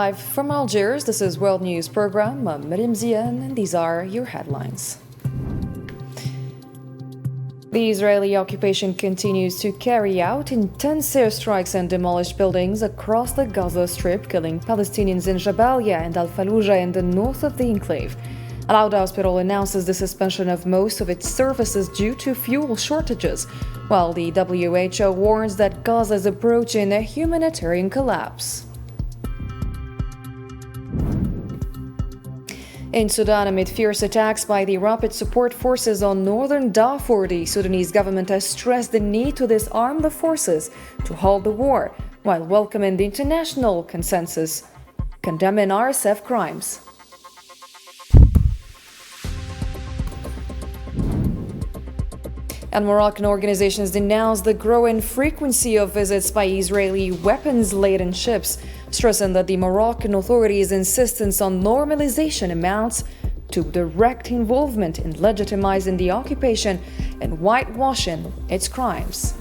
Live from Algiers, this is World News Program. I'm Miriam Zian, and these are your headlines. The Israeli occupation continues to carry out intense airstrikes and demolish buildings across the Gaza Strip, killing Palestinians in Jabalia and Al-Fallujah in the north of the enclave. Al-Auda Hospital announces the suspension of most of its services due to fuel shortages, while the WHO warns that Gaza is approaching a humanitarian collapse. In Sudan, amid fierce attacks by the Rapid Support Forces on northern Darfur, the Sudanese government has stressed the need to disarm the forces to halt the war, while welcoming the international consensus condemning RSF crimes. And Moroccan organizations denounce the growing frequency of visits by Israeli weapons-laden ships, stressing that the Moroccan authorities' insistence on normalization amounts to direct involvement in legitimizing the occupation and whitewashing its crimes.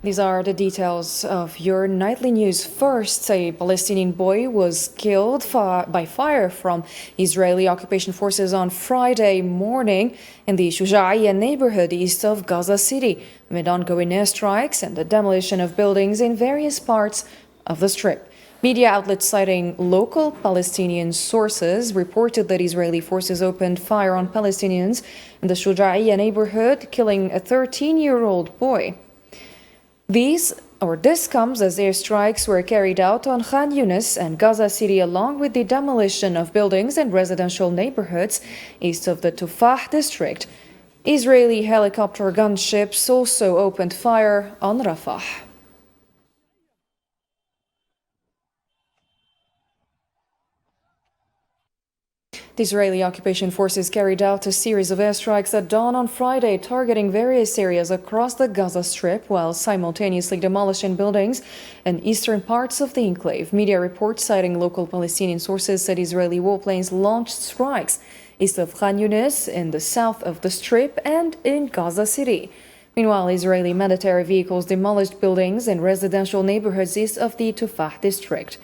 These are the details of your nightly news. First, a Palestinian boy was killed by fire from Israeli occupation forces on Friday morning in the Shuja'iyya neighborhood east of Gaza City, amid ongoing airstrikes and the demolition of buildings in various parts of the Strip. Media outlets citing local Palestinian sources reported that Israeli forces opened fire on Palestinians in the Shuja'iyya neighborhood, killing a 13-year-old boy. This comes as airstrikes were carried out on Khan Yunis and Gaza City, along with the demolition of buildings and residential neighborhoods east of the Tufah district. Israeli helicopter gunships also opened fire on Rafah. The Israeli occupation forces carried out a series of airstrikes at dawn on Friday, targeting various areas across the Gaza Strip while simultaneously demolishing buildings in eastern parts of the enclave. Media reports citing local Palestinian sources said Israeli warplanes launched strikes east of Khan Yunis, in the south of the Strip, and in Gaza City. Meanwhile, Israeli military vehicles demolished buildings in residential neighborhoods east of the Tufah district.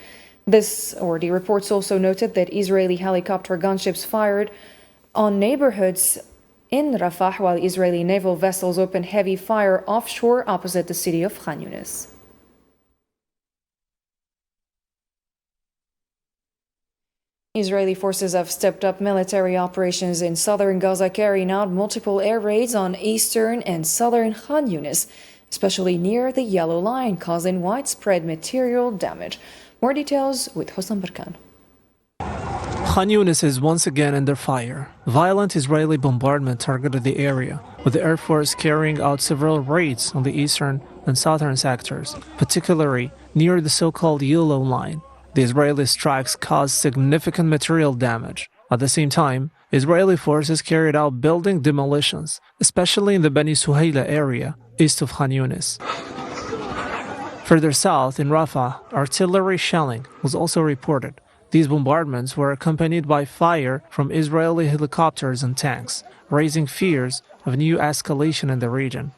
The reports also noted that Israeli helicopter gunships fired on neighborhoods in Rafah, while Israeli naval vessels opened heavy fire offshore opposite the city of Khan Yunis. Israeli forces have stepped up military operations in southern Gaza, carrying out multiple air raids on eastern and southern Khan Yunis, especially near the Yellow Line, causing widespread material damage. More details with Hossam Barkan. Khan Yunis is once again under fire. Violent Israeli bombardment targeted the area, with the Air Force carrying out several raids on the eastern and southern sectors, particularly near the so-called Yellow Line. The Israeli strikes caused significant material damage. At the same time, Israeli forces carried out building demolitions, especially in the Bani Suhaila area, east of Khan Yunis. Further south, in Rafah, artillery shelling was also reported. These bombardments were accompanied by fire from Israeli helicopters and tanks, raising fears of new escalation in the region.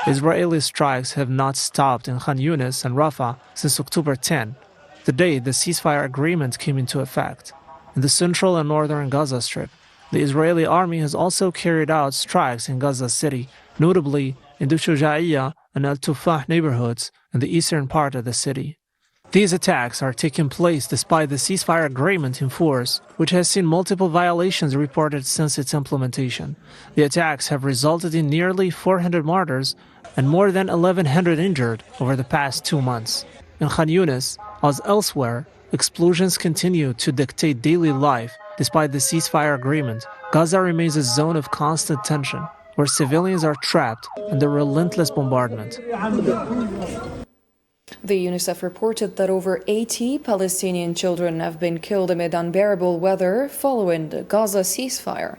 Israeli strikes have not stopped in Khan Yunis and Rafah since October 10, the day the ceasefire agreement came into effect. In the central and northern Gaza Strip, the Israeli army has also carried out strikes in Gaza City, notably in the Shuja'iyya and Al-Tufah neighborhoods in the eastern part of the city. These attacks are taking place despite the ceasefire agreement in force, which has seen multiple violations reported since its implementation. The attacks have resulted in nearly 400 martyrs and more than 1,100 injured over the past 2 months. In Khan Yunis, as elsewhere, explosions continue to dictate daily life. Despite the ceasefire agreement, Gaza remains a zone of constant tension, where civilians are trapped under relentless bombardment. The UNICEF reported that over 80 Palestinian children have been killed amid unbearable weather following the Gaza ceasefire.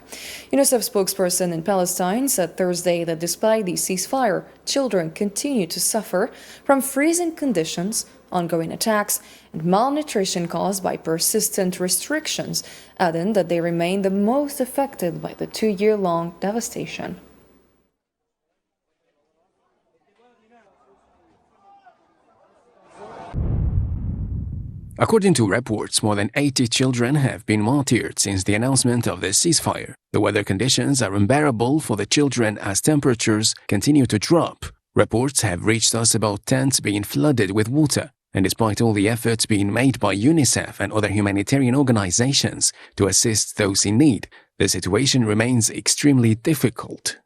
UNICEF spokesperson in Palestine said Thursday that despite the ceasefire, children continue to suffer from freezing conditions ongoing attacks, and malnutrition caused by persistent restrictions, adding that they remain the most affected by the 2-year-long devastation. According to reports, more than 80 children have been martyred since the announcement of the ceasefire. The weather conditions are unbearable for the children as temperatures continue to drop. Reports have reached us about tents being flooded with water, and despite all the efforts being made by UNICEF and other humanitarian organizations to assist those in need, the situation remains extremely difficult.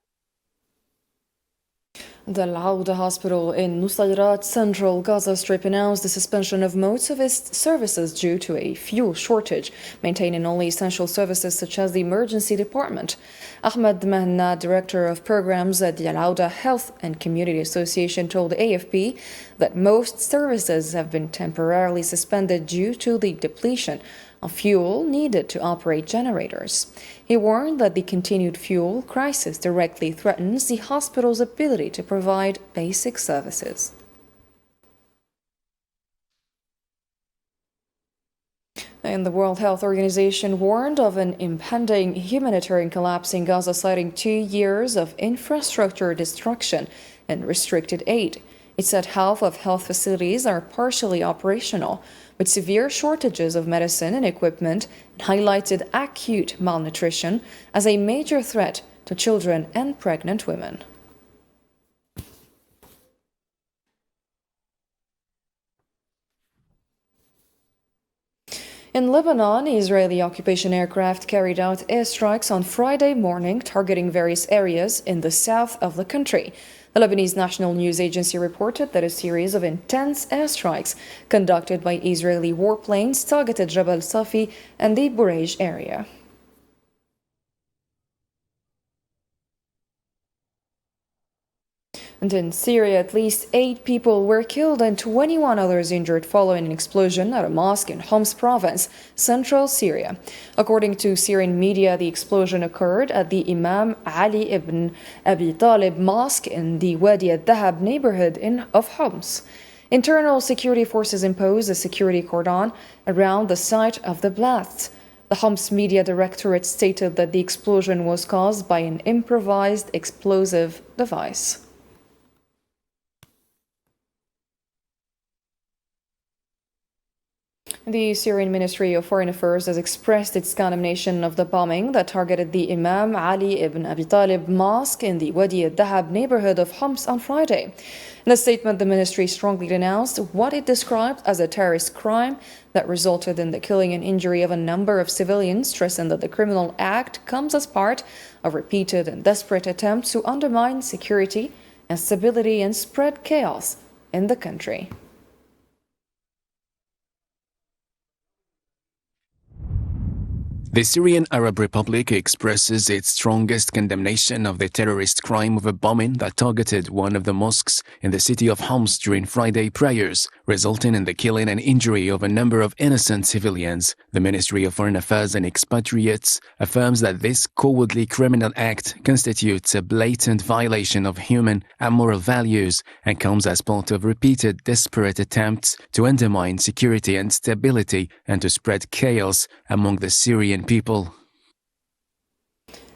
The Al-Auda hospital in Nusayrat, central Gaza Strip, announced the suspension of most of its services due to a fuel shortage, maintaining only essential services such as the emergency department. Ahmed Mahna, director of programs at the Al-Auda Health and Community Association, told the AFP that most services have been temporarily suspended due to the depletion of fuel needed to operate generators. He warned that the continued fuel crisis directly threatens the hospital's ability to provide basic services. And the World Health Organization warned of an impending humanitarian collapse in Gaza, citing 2 years of infrastructure destruction and restricted aid. It said half of health facilities are partially operational, with severe shortages of medicine and equipment, and highlighted acute malnutrition as a major threat to children and pregnant women. In Lebanon, Israeli occupation aircraft carried out airstrikes on Friday morning, targeting various areas in the south of the country. The Lebanese National News Agency reported that a series of intense airstrikes conducted by Israeli warplanes targeted Jabal Safi and the Burej area. And in Syria, at least 8 people were killed and 21 others injured following an explosion at a mosque in Homs province, central Syria. According to Syrian media, the explosion occurred at the Imam Ali ibn Abi Talib mosque in the Wadi al-Dhahab neighborhood of Homs. Internal security forces imposed a security cordon around the site of the blasts. The Homs Media Directorate stated that the explosion was caused by an improvised explosive device. The Syrian Ministry of Foreign Affairs has expressed its condemnation of the bombing that targeted the Imam Ali ibn Abi Talib mosque in the Wadi al-Dhahab neighborhood of Homs on Friday. In a statement, the ministry strongly denounced what it described as a terrorist crime that resulted in the killing and injury of a number of civilians, stressing that the criminal act comes as part of repeated and desperate attempts to undermine security and stability and spread chaos in the country. The Syrian Arab Republic expresses its strongest condemnation of the terrorist crime of a bombing that targeted one of the mosques in the city of Homs during Friday prayers, resulting in the killing and injury of a number of innocent civilians. The Ministry of Foreign Affairs and Expatriates affirms that this cowardly criminal act constitutes a blatant violation of human and moral values and comes as part of repeated desperate attempts to undermine security and stability and to spread chaos among the Syrian people.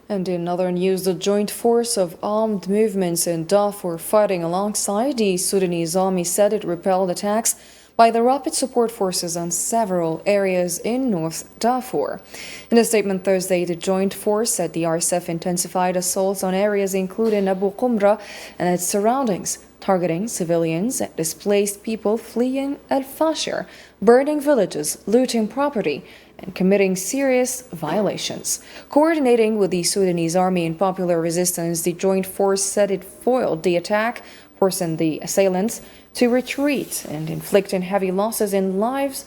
And in other news, the joint force of armed movements in Darfur fighting alongside the Sudanese army said it repelled attacks by the Rapid Support Forces on several areas in North Darfur. In a statement Thursday, the joint force said the RSF intensified assaults on areas including Abu Qumra and its surroundings, targeting civilians and displaced people fleeing al-Fashir, burning villages, looting property, and committing serious violations. Coordinating with the Sudanese army in popular resistance, the joint force said it foiled the attack, forcing the assailants to retreat and inflicting heavy losses in lives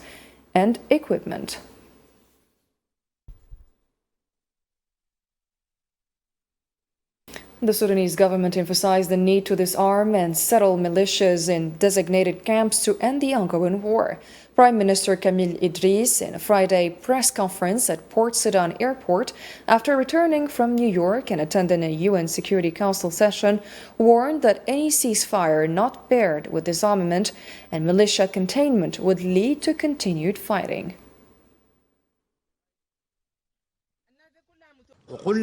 and equipment. The Sudanese government emphasized the need to disarm and settle militias in designated camps to end the ongoing war. Prime Minister Camille Idriss, in a Friday press conference at Port Sudan Airport after returning from New York and attending a UN Security Council session, warned that any ceasefire not paired with disarmament and militia containment would lead to continued fighting. We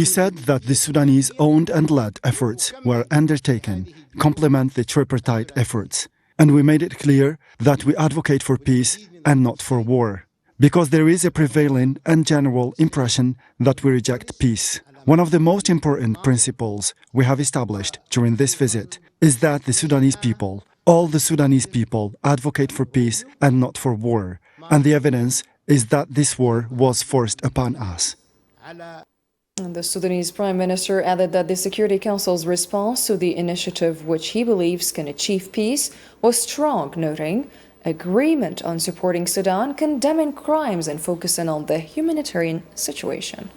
said that the Sudanese owned and led efforts were undertaken complement the tripartite efforts. And we made it clear that we advocate for peace and not for war, because there is a prevailing and general impression that we reject peace. One of the most important principles we have established during this visit is that the Sudanese people, all the Sudanese people, advocate for peace and not for war. And the evidence is that this war was forced upon us. And the Sudanese Prime Minister added that the Security Council's response to the initiative, which he believes can achieve peace, was strong, noting agreement on supporting Sudan, condemning crimes and focusing on the humanitarian situation.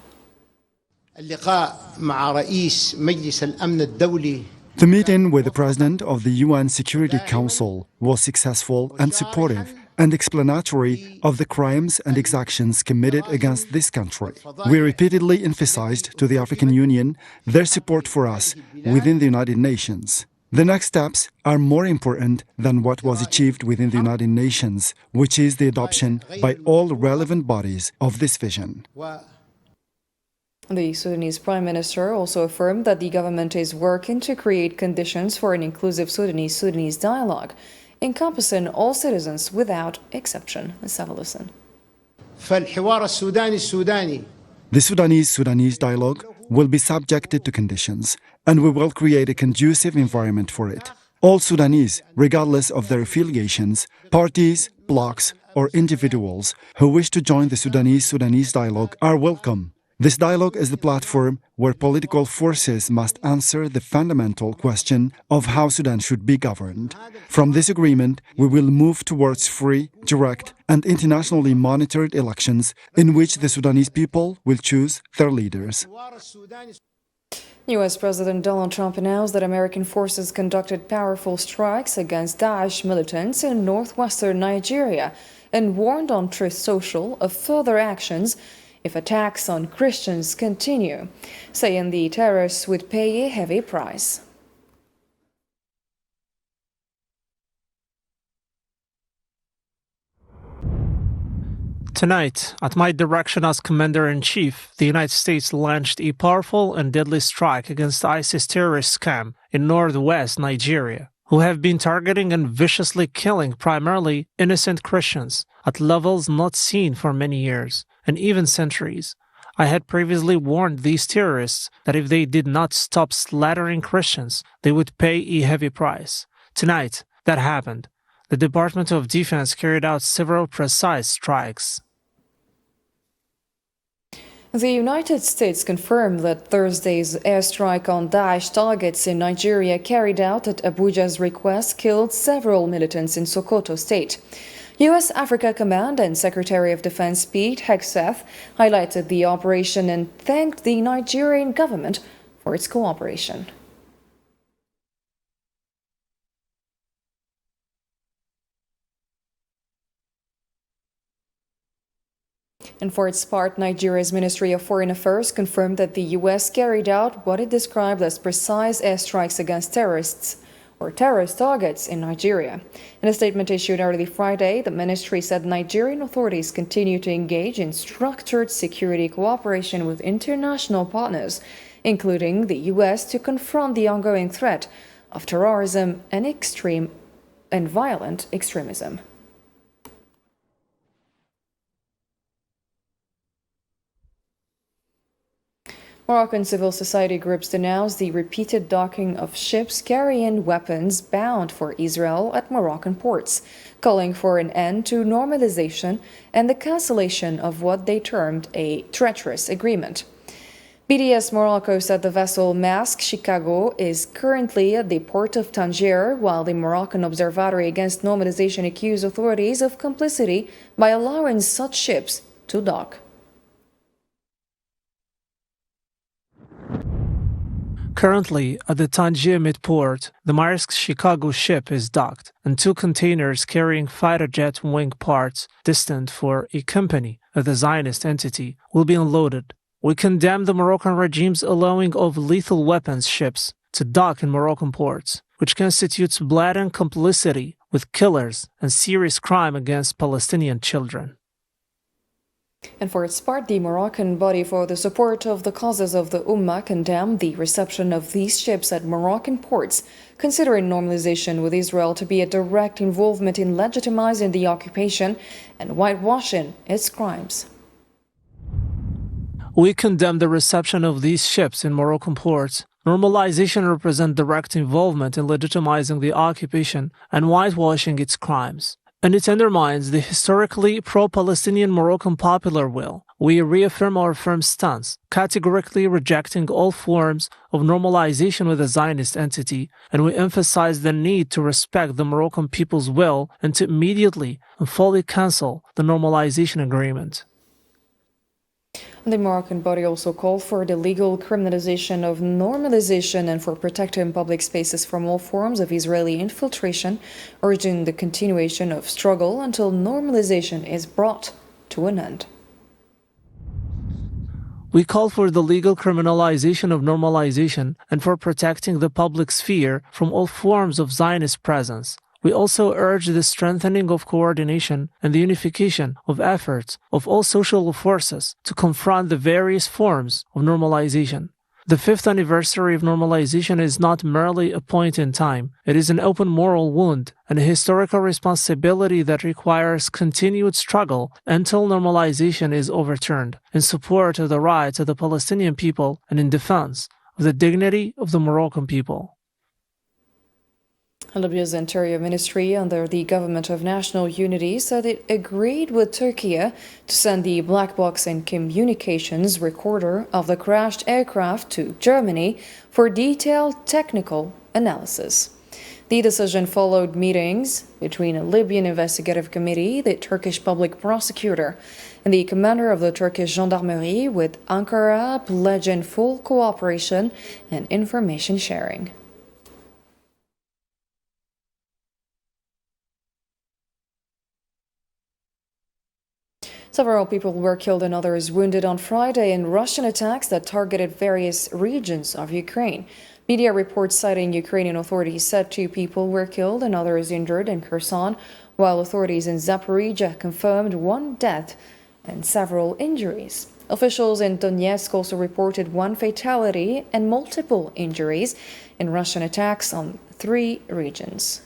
The meeting with the President of the UN Security Council was successful and supportive and explanatory of the crimes and exactions committed against this country. We repeatedly emphasized to the African Union their support for us within the United Nations. The next steps are more important than what was achieved within the United Nations, which is the adoption by all relevant bodies of this vision. The Sudanese Prime Minister also affirmed that the government is working to create conditions for an inclusive Sudanese dialogue, encompassing all citizens without exception. Let's have a listen. The Sudanese dialogue will be subjected to conditions, and we will create a conducive environment for it. All Sudanese, regardless of their affiliations, parties, blocs, or individuals who wish to join the Sudanese dialogue are welcome. This dialogue is the platform where political forces must answer the fundamental question of how Sudan should be governed. From this agreement, we will move towards free, direct, and internationally monitored elections in which the Sudanese people will choose their leaders. U.S. President Donald Trump announced that American forces conducted powerful strikes against Daesh militants in northwestern Nigeria and warned on Truth Social of further actions if attacks on Christians continue, saying the terrorists would pay a heavy price. Tonight, at my direction as Commander-in-Chief, the United States launched a powerful and deadly strike against the ISIS terrorist camp in northwest Nigeria, who have been targeting and viciously killing primarily innocent Christians at levels not seen for many years and even centuries. I had previously warned these terrorists that if they did not stop slaughtering Christians, they would pay a heavy price. Tonight, that happened. The Department of Defense carried out several precise strikes. The United States confirmed that Thursday's airstrike on Daesh targets in Nigeria carried out at Abuja's request killed several militants in Sokoto state. U.S. Africa Command and Secretary of Defense Pete Hegseth highlighted the operation and thanked the Nigerian government for its cooperation. And for its part, Nigeria's Ministry of Foreign Affairs confirmed that the U.S. carried out what it described as precise airstrikes against terrorist targets in Nigeria. In a statement issued early Friday, the ministry said Nigerian authorities continue to engage in structured security cooperation with international partners, including the U.S., to confront the ongoing threat of terrorism and extreme and violent extremism. Moroccan civil society groups denounced the repeated docking of ships carrying weapons bound for Israel at Moroccan ports, calling for an end to normalization and the cancellation of what they termed a treacherous agreement. BDS Morocco said the vessel Maersk Chicago is currently at the port of Tangier, while the Moroccan Observatory Against Normalization accused authorities of complicity by allowing such ships to dock. Currently, at the Tangier Midport, the Maersk Chicago ship is docked, and 2 containers carrying fighter jet wing parts, destined for a company of the Zionist entity, will be unloaded. We condemn the Moroccan regime's allowing of lethal weapons ships to dock in Moroccan ports, which constitutes blatant complicity with killers and serious crime against Palestinian children. And for its part, the Moroccan body for the support of the causes of the Ummah condemned the reception of these ships at Moroccan ports, considering normalization with Israel to be a direct involvement in legitimizing the occupation and whitewashing its crimes. We condemn the reception of these ships in Moroccan ports. Normalization represents direct involvement in legitimizing the occupation and whitewashing its crimes, and it undermines the historically pro-Palestinian Moroccan popular will. We reaffirm our firm stance, categorically rejecting all forms of normalization with a Zionist entity, and we emphasize the need to respect the Moroccan people's will and to immediately and fully cancel the normalization agreement. The Moroccan body also called for the legal criminalization of normalization and for protecting public spaces from all forms of Israeli infiltration, urging the continuation of struggle until normalization is brought to an end. We call for the legal criminalization of normalization and for protecting the public sphere from all forms of Zionist presence. We also urge the strengthening of coordination and the unification of efforts of all social forces to confront the various forms of normalization. The 5th anniversary of normalization is not merely a point in time. It is an open moral wound and a historical responsibility that requires continued struggle until normalization is overturned in support of the rights of the Palestinian people and in defense of the dignity of the Moroccan people. Libya's Interior Ministry, under the Government of National Unity, said it agreed with Turkey to send the black box and communications recorder of the crashed aircraft to Germany for detailed technical analysis. The decision followed meetings between a Libyan investigative committee, the Turkish public prosecutor, and the commander of the Turkish gendarmerie, with Ankara pledging full cooperation and information sharing. Several people were killed and others wounded on Friday in Russian attacks that targeted various regions of Ukraine. Media reports citing Ukrainian authorities said 2 people were killed and others injured in Kherson, while authorities in Zaporizhia confirmed 1 death and several injuries. Officials in Donetsk also reported 1 fatality and multiple injuries in Russian attacks on 3 regions.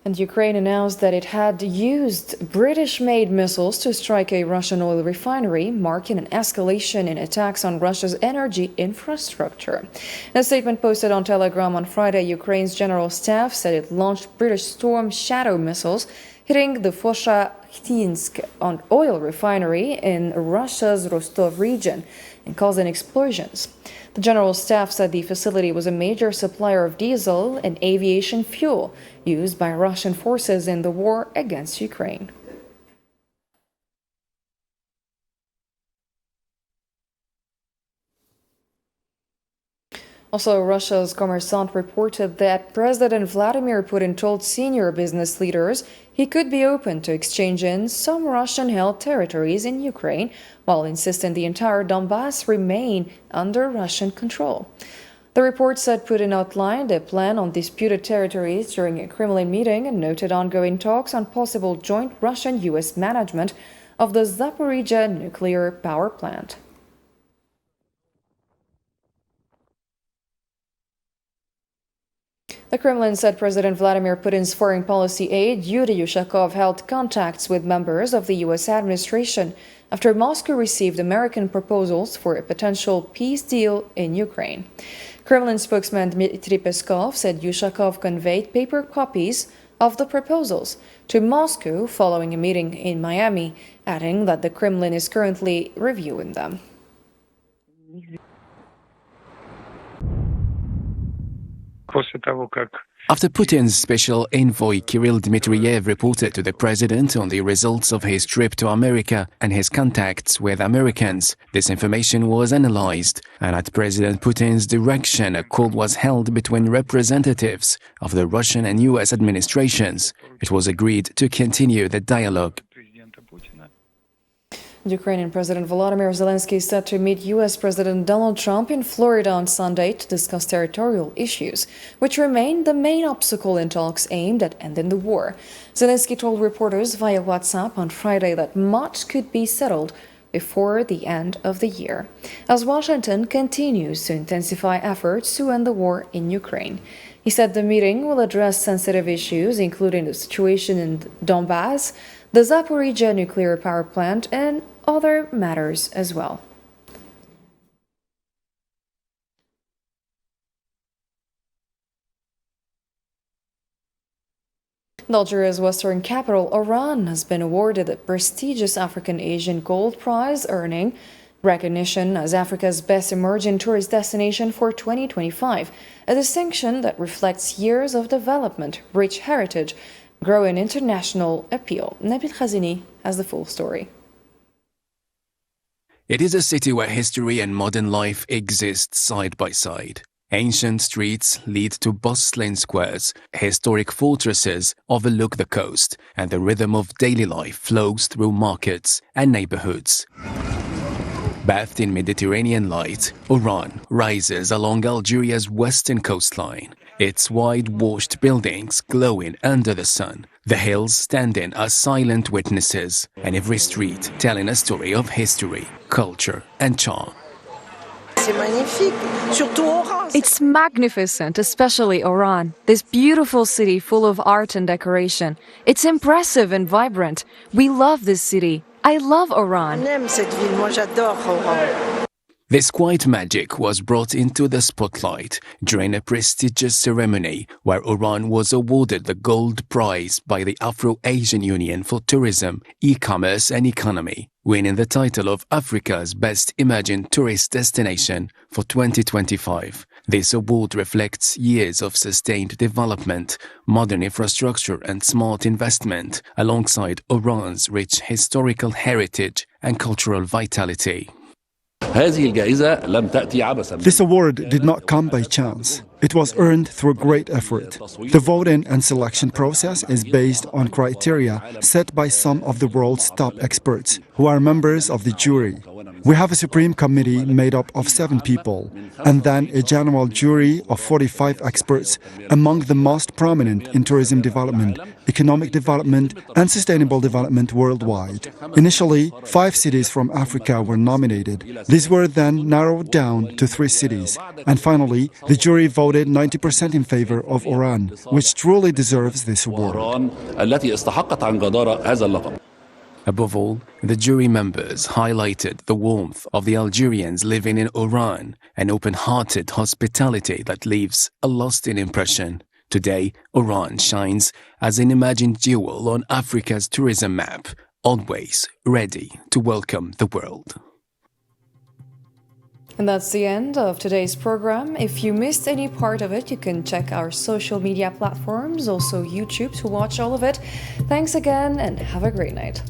And Ukraine announced that it had used British-made missiles to strike a Russian oil refinery, marking an escalation in attacks on Russia's energy infrastructure. In a statement posted on Telegram on Friday, Ukraine's general staff said it launched British Storm Shadow missiles, hitting the Fosha-Khtinsk oil refinery in Russia's Rostov region and causing explosions. The general staff said the facility was a major supplier of diesel and aviation fuel used by Russian forces in the war against Ukraine. Also, Russia's Kommersant reported that President Vladimir Putin told senior business leaders he could be open to exchanging some Russian-held territories in Ukraine, while insisting the entire Donbass remain under Russian control. The report said Putin outlined a plan on disputed territories during a Kremlin meeting and noted ongoing talks on possible joint Russian-US management of the Zaporizhia nuclear power plant. The Kremlin said President Vladimir Putin's foreign policy aide, Yuri Ushakov, held contacts with members of the U.S. administration after Moscow received American proposals for a potential peace deal in Ukraine. Kremlin spokesman Dmitry Peskov said Ushakov conveyed paper copies of the proposals to Moscow following a meeting in Miami, adding that the Kremlin is currently reviewing them. После того, как After Putin's special envoy Kirill Dmitriev reported to the president on the results of his trip to America and his contacts with Americans, this information was analyzed, and at President Putin's direction, a call was held between representatives of the Russian and US administrations. It was agreed to continue the dialogue. Ukrainian President Volodymyr Zelensky is set to meet U.S. President Donald Trump in Florida on Sunday to discuss territorial issues, which remain the main obstacle in talks aimed at ending the war. Zelensky told reporters via WhatsApp on Friday that much could be settled before the end of the year, as Washington continues to intensify efforts to end the war in Ukraine. He said the meeting will address sensitive issues, including the situation in Donbass, the Zaporizhzhia nuclear power plant, and other matters as well. Algeria's western capital, Oran, has been awarded the prestigious African Asian Gold Prize, earning recognition as Africa's best emerging tourist destination for 2025, a distinction that reflects years of development, rich heritage, growing international appeal. Nabil Khazini has the full story. It is a city where history and modern life exist side by side. Ancient streets lead to bustling squares, historic fortresses overlook the coast, and the rhythm of daily life flows through markets and neighborhoods. Bathed in Mediterranean light, Oran rises along Algeria's western coastline, its wide-washed buildings glowing under the sun, the hills standing as silent witnesses, and every street telling a story of history, culture, and charm. It's magnificent, especially Oran, this beautiful city full of art and decoration. It's impressive and vibrant. We love this city. I love Oran. This quiet magic was brought into the spotlight during a prestigious ceremony where Oran was awarded the Gold Prize by the Afro-Asian Union for Tourism, E-Commerce and Economy, winning the title of Africa's Best Emerging Tourist Destination for 2025. This award reflects years of sustained development, modern infrastructure and smart investment, alongside Oran's rich historical heritage and cultural vitality. This award did not come by chance. It was earned through great effort. The voting and selection process is based on criteria set by some of the world's top experts, who are members of the jury. We have a Supreme Committee made up of 7 people, and then a general jury of 45 experts, among the most prominent in tourism development, economic development, and sustainable development worldwide. Initially, 5 cities from Africa were nominated. These were then narrowed down to 3 cities. And finally, the jury voted 90% in favor of Oran, which truly deserves this award. Above all, the jury members highlighted the warmth of the Algerians living in Oran, an open-hearted hospitality that leaves a lasting impression. Today, Oran shines as an imagined jewel on Africa's tourism map, always ready to welcome the world. And that's the end of today's program. If you missed any part of it, you can check our social media platforms, also YouTube, to watch all of it. Thanks again and have a great night.